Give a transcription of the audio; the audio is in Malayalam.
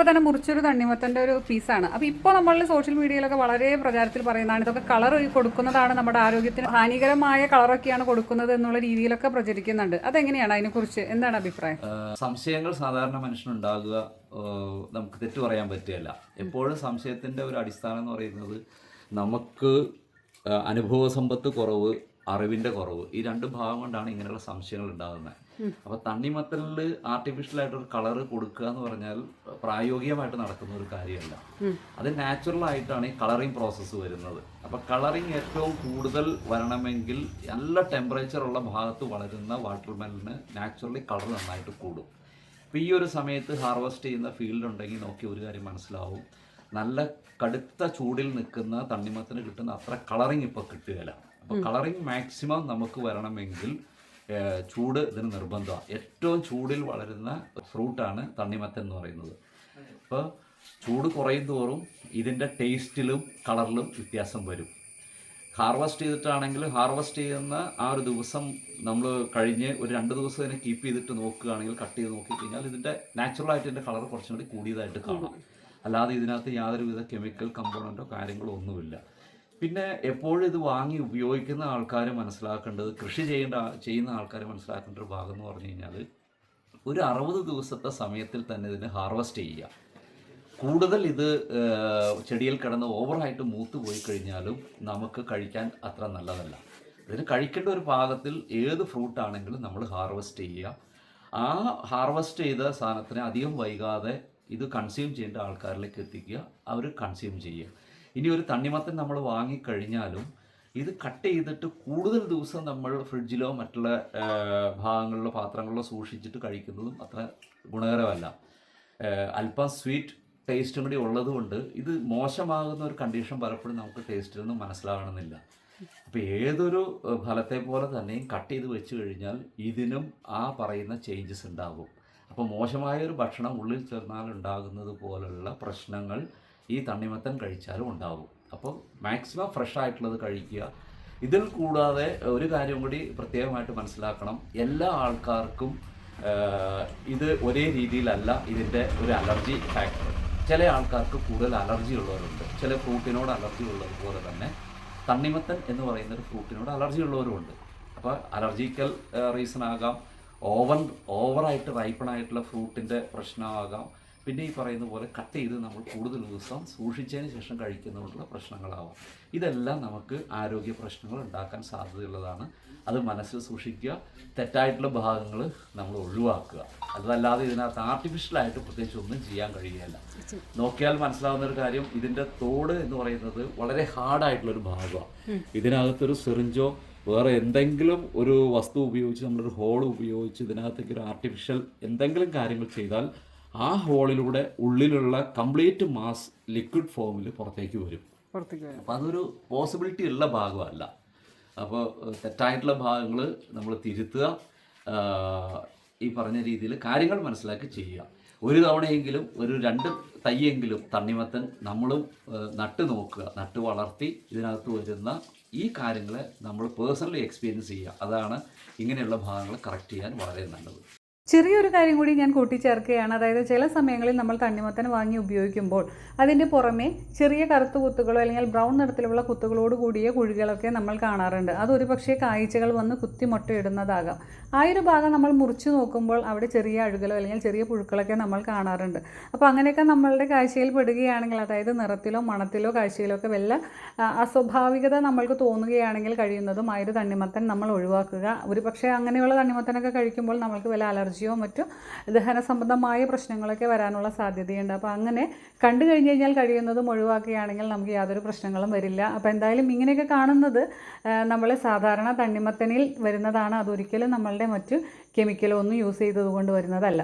തന്നെ മുറിച്ചൊരു തണ്ണിമത്തൻ്റെ ഒരു പീസാണ്. അപ്പോൾ ഇപ്പോൾ നമ്മൾ സോഷ്യൽ മീഡിയയിലൊക്കെ വളരെ പ്രചാരത്തിൽ പറയുന്നതാണ് ഇതൊക്കെ കളർ കൊടുക്കുന്നതാണ് നമ്മുടെ ആരോഗ്യത്തിന് ഹാനികരമായ കളറൊക്കെയാണ് കൊടുക്കുന്നത് എന്നുള്ള രീതിയിലൊക്കെ പ്രചരിക്കുന്നുണ്ട്. അതെങ്ങനെയാണ്, അതിനെക്കുറിച്ച് എന്താണ് അഭിപ്രായം? സംശയങ്ങൾ സാധാരണ മനുഷ്യനുണ്ടാകുക നമുക്ക് തെറ്റു പറയാൻ പറ്റുകയില്ല. എപ്പോഴും സംശയത്തിൻ്റെ ഒരു അടിസ്ഥാനം എന്ന് പറയുന്നത് നമുക്ക് അനുഭവ സമ്പത്ത് കുറവ്, അറിവിൻ്റെ കുറവ്, ഈ രണ്ട് ഭാഗം കൊണ്ടാണ് ഇങ്ങനെയുള്ള സംശയങ്ങൾ ഉണ്ടാകുന്നത്. അപ്പോൾ തണ്ണിമത്തനിൽ ആർട്ടിഫിഷ്യലായിട്ടൊരു കളറ് കൊടുക്കുക എന്ന് പറഞ്ഞാൽ പ്രായോഗികമായിട്ട് നടക്കുന്ന ഒരു കാര്യമല്ല. അത് നാച്ചുറലായിട്ടാണ് ഈ കളറിങ് പ്രോസസ്സ് വരുന്നത്. അപ്പോൾ കളറിങ് ഏറ്റവും കൂടുതൽ വരണമെങ്കിൽ നല്ല ടെമ്പറേച്ചറുള്ള ഭാഗത്ത് വളരുന്ന വാട്ടർ മെലന് നാച്ചുറലി കളർ നന്നായിട്ട് കൂടും. അപ്പോൾ ഈ ഒരു സമയത്ത് ഹാർവെസ്റ്റ് ചെയ്യുന്ന ഫീൽഡ് ഉണ്ടെങ്കിൽ നോക്കി ഒരു കാര്യം മനസ്സിലാവും, നല്ല കടുത്ത ചൂടിൽ നിൽക്കുന്ന തണ്ണിമത്തന് കിട്ടുന്ന അത്ര കളറിങ് ഇപ്പോൾ കിട്ടുകയില്ല. അപ്പോൾ കളറിങ് മാക്സിമം നമുക്ക് വരണമെങ്കിൽ ചൂട് ഇതിന് നിർബന്ധമാണ്. ഏറ്റവും ചൂടിൽ വളരുന്ന ഫ്രൂട്ടാണ് തണ്ണിമത്തൻ എന്ന് പറയുന്നത്. അപ്പോൾ ചൂട് കുറയും തോറും ഇതിൻ്റെ ടേസ്റ്റിലും കളറിലും വ്യത്യാസം വരും. ഹാർവെസ്റ്റ് ചെയ്തിട്ടാണെങ്കിൽ ഹാർവെസ്റ്റ് ചെയ്യുന്ന ആ ഒരു ദിവസം നമ്മൾ കഴിഞ്ഞ് ഒരു 2 ദിവസം ഇതിനെ കീപ്പ് ചെയ്തിട്ട് നോക്കുകയാണെങ്കിൽ, കട്ട് ചെയ്ത് നോക്കിക്കഴിഞ്ഞാൽ ഇതിൻ്റെ നാച്ചുറലായിട്ട് ഇതിൻ്റെ കളർ കുറച്ചും കൂടി കൂടിയതായിട്ട് കാണാം. അല്ലാതെ ഇതിനകത്ത് യാതൊരുവിധ കെമിക്കൽ കമ്പോണൻറ്റോ കാര്യങ്ങളോ ഒന്നുമില്ല. പിന്നെ എപ്പോഴും ഇത് വാങ്ങി ഉപയോഗിക്കുന്ന ആൾക്കാർ മനസ്സിലാക്കേണ്ടത്, കൃഷി ചെയ്യുന്ന ആൾക്കാർ മനസ്സിലാക്കേണ്ട ഒരു ഭാഗം എന്ന് പറഞ്ഞു കഴിഞ്ഞാൽ, ഒരു 60 ദിവസത്തെ സമയത്തിൽ തന്നെ ഇതിനെ ഹാർവെസ്റ്റ് ചെയ്യുക. കൂടുതൽ ഇത് ചെടിയിൽ കിടന്ന് ഓവറായിട്ട് മൂത്ത് പോയി കഴിഞ്ഞാലും നമുക്ക് കഴിക്കാൻ അത്ര നല്ലതല്ല. ഇതിന് കഴിക്കേണ്ട ഒരു പാകത്തിൽ ഏത് ഫ്രൂട്ടാണെങ്കിലും നമ്മൾ ഹാർവെസ്റ്റ് ചെയ്യുക. ആ ഹാർവെസ്റ്റ് ചെയ്ത സാധനത്തിനെ അധികം വൈകാതെ ഇത് കൺസ്യൂം ചെയ്യേണ്ട ആൾക്കാരിലേക്ക് എത്തിക്കുക, അവർ കൺസ്യൂം ചെയ്യുക. ഇനി ഒരു തണ്ണിമത്തൻ നമ്മൾ വാങ്ങിക്കഴിഞ്ഞാലും ഇത് കട്ട് ചെയ്തിട്ട് കൂടുതൽ ദിവസം നമ്മൾ ഫ്രിഡ്ജിലോ മറ്റുള്ള ഭാഗങ്ങളിലോ പാത്രങ്ങളിലോ സൂക്ഷിച്ചിട്ട് കഴിക്കുന്നതും അത്ര ഗുണകരമല്ല. അല്പം സ്വീറ്റ് ടേസ്റ്റും കൂടി ഉള്ളതുകൊണ്ട് ഇത് മോശമാകുന്ന ഒരു കണ്ടീഷൻ പലപ്പോഴും നമുക്ക് ടേസ്റ്റിൽ നിന്നും മനസ്സിലാകണമെന്നില്ല. അപ്പോൾ ഏതൊരു ഫലത്തെ പോലെ തന്നെയും കട്ട് ചെയ്ത് വെച്ച് കഴിഞ്ഞാൽ ഇതിനും ആ പറയുന്ന ചേഞ്ചസ് ഉണ്ടാകും. അപ്പോൾ മോശമായൊരു ഭക്ഷണം ഉള്ളിൽ ചേർന്നാൽ ഉണ്ടാകുന്നത് പോലുള്ള പ്രശ്നങ്ങൾ ഈ തണ്ണിമത്തൻ കഴിച്ചാലും ഉണ്ടാകും. അപ്പോൾ മാക്സിമം ഫ്രഷ് ആയിട്ടുള്ളത് കഴിക്കുക. ഇതിൽ കൂടാതെ ഒരു കാര്യം കൂടി പ്രത്യേകമായിട്ട് മനസ്സിലാക്കണം, എല്ലാ ആൾക്കാർക്കും ഇത് ഒരേ രീതിയിലല്ല ഇതിൻ്റെ ഒരു അലർജി ഫാക്ടർ. ചില ആൾക്കാർക്ക് കൂടുതൽ അലർജി ഉള്ളവരുണ്ട്, ചില ഫ്രൂട്ടിനോട് അലർജി ഉള്ളതുപോലെ തന്നെ തണ്ണിമത്തൻ എന്ന് പറയുന്ന ഒരു ഫ്രൂട്ടിനോട് അലർജി ഉള്ളവരുമുണ്ട്. അപ്പോൾ അലർജിക്കൽ റീസൺ ആകാം, ഓവറായിട്ട് റൈപ്പണായിട്ടുള്ള ഫ്രൂട്ടിൻ്റെ പ്രശ്നമാകാം, പിന്നെ ഈ പറയുന്ന പോലെ കട്ട് ചെയ്ത് നമ്മൾ കൂടുതൽ ദിവസം സൂക്ഷിച്ചതിന് ശേഷം കഴിക്കുന്നതുകൊണ്ടുള്ള പ്രശ്നങ്ങളാവാം. ഇതെല്ലാം നമുക്ക് ആരോഗ്യ പ്രശ്നങ്ങൾ ഉണ്ടാക്കാൻ സാധ്യതയുള്ളതാണ്. അത് മനസ്സിൽ സൂക്ഷിക്കുക. തെറ്റായിട്ടുള്ള ഭാഗങ്ങൾ നമ്മൾ ഒഴിവാക്കുക. അതല്ലാതെ ഇതിനകത്ത് ആർട്ടിഫിഷ്യലായിട്ട് പ്രത്യേകിച്ച് ഒന്നും ചെയ്യാൻ കഴിയുകയില്ല. നോക്കിയാൽ മനസ്സിലാവുന്ന ഒരു കാര്യം, ഇതിൻ്റെ തോട് എന്ന് പറയുന്നത് വളരെ ഹാർഡായിട്ടുള്ളൊരു ഭാഗമാണ്. ഇതിനകത്തൊരു സിറിഞ്ചോ വേറെ എന്തെങ്കിലും ഒരു വസ്തു ഉപയോഗിച്ച് നമ്മളൊരു ഹോൾ ഉപയോഗിച്ച് ഇതിനകത്തേക്ക് ഒരു ആർട്ടിഫിഷ്യൽ എന്തെങ്കിലും കാര്യങ്ങൾ ചെയ്താൽ ആ ഹോളിലൂടെ ഉള്ളിലുള്ള കംപ്ലീറ്റ് മാസ് ലിക്വിഡ് ഫോമിൽ പുറത്തേക്ക് വരും. അപ്പോൾ അതൊരു പോസിബിലിറ്റി ഉള്ള ഭാഗമല്ല. അപ്പോൾ തെറ്റായിട്ടുള്ള ഭാഗങ്ങൾ നമ്മൾ തിരുത്തുക, ഈ പറഞ്ഞ രീതിയിൽ കാര്യങ്ങൾ മനസ്സിലാക്കി ചെയ്യുക. ഒരു തവണയെങ്കിലും ഒരു 2 തൈയെങ്കിലും തണ്ണിമത്തൻ നമ്മളും നട്ട് നോക്കുക, നട്ട് വളർത്തി ഇതിനകത്ത് വരുന്ന ഈ കാര്യങ്ങളെ നമ്മൾ പേഴ്സണലി എക്സ്പീരിയൻസ് ചെയ്യുക. അതാണ് ഇങ്ങനെയുള്ള ഭാഗങ്ങൾ കറക്റ്റ് ചെയ്യാൻ വളരെ നല്ലത്. ചെറിയൊരു കാര്യം കൂടി ഞാൻ കൂട്ടിച്ചേർക്കുകയാണ്. അതായത് ചില സമയങ്ങളിൽ നമ്മൾ തണ്ണിമത്തൻ വാങ്ങി ഉപയോഗിക്കുമ്പോൾ അതിൻ്റെ പുറമെ ചെറിയ കറുത്ത കുത്തുകളോ അല്ലെങ്കിൽ ബ്രൗൺ നിറത്തിലുള്ള കുത്തുകളോട് കൂടിയ കുഴികളൊക്കെ നമ്മൾ കാണാറുണ്ട്. അതൊരു പക്ഷേ കായ്ച്ചകൾ വന്ന് കുത്തി മുട്ടയിടുന്നതാകാം. ആ ഒരു ഭാഗം നമ്മൾ മുറിച്ച് നോക്കുമ്പോൾ അവിടെ ചെറിയ അഴുകലോ അല്ലെങ്കിൽ ചെറിയ പുഴുക്കളൊക്കെ നമ്മൾ കാണാറുണ്ട്. അപ്പോൾ അങ്ങനെയൊക്കെ നമ്മളുടെ കാഴ്ചയിൽ പെടുകയാണെങ്കിൽ, അതായത് നിറത്തിലോ മണത്തിലോ കാഴ്ചയിലോ ഒക്കെ വല്ല അസ്വാഭാവികത നമ്മൾക്ക് തോന്നുകയാണെങ്കിൽ കഴിയുന്നതും ആ ഒരു തണ്ണിമത്തൻ നമ്മൾ ഒഴിവാക്കുക. ഒരു പക്ഷേ അങ്ങനെയുള്ള തണ്ണിമത്തനൊക്കെ കഴിക്കുമ്പോൾ നമ്മൾക്ക് വല്ല അലർജിയോ മറ്റു ദഹന സംബന്ധമായ പ്രശ്നങ്ങളൊക്കെ വരാനുള്ള സാധ്യതയുണ്ട്. അപ്പോൾ അങ്ങനെ കണ്ടു കഴിഞ്ഞ് കഴിഞ്ഞാൽ കഴിയുന്നതും ഒഴിവാക്കുകയാണെങ്കിൽ നമുക്ക് യാതൊരു പ്രശ്നങ്ങളും വരില്ല. അപ്പോൾ എന്തായാലും ഇങ്ങനെയൊക്കെ കാണുന്നത് നമ്മൾ സാധാരണ തണ്ണിമത്തനിൽ വരുന്നതാണ്. അതൊരിക്കലും നമ്മളുടെ മറ്റു കെമിക്കലോ ഒന്നും യൂസ് ചെയ്തതുകൊണ്ട് വരുന്നതല്ല.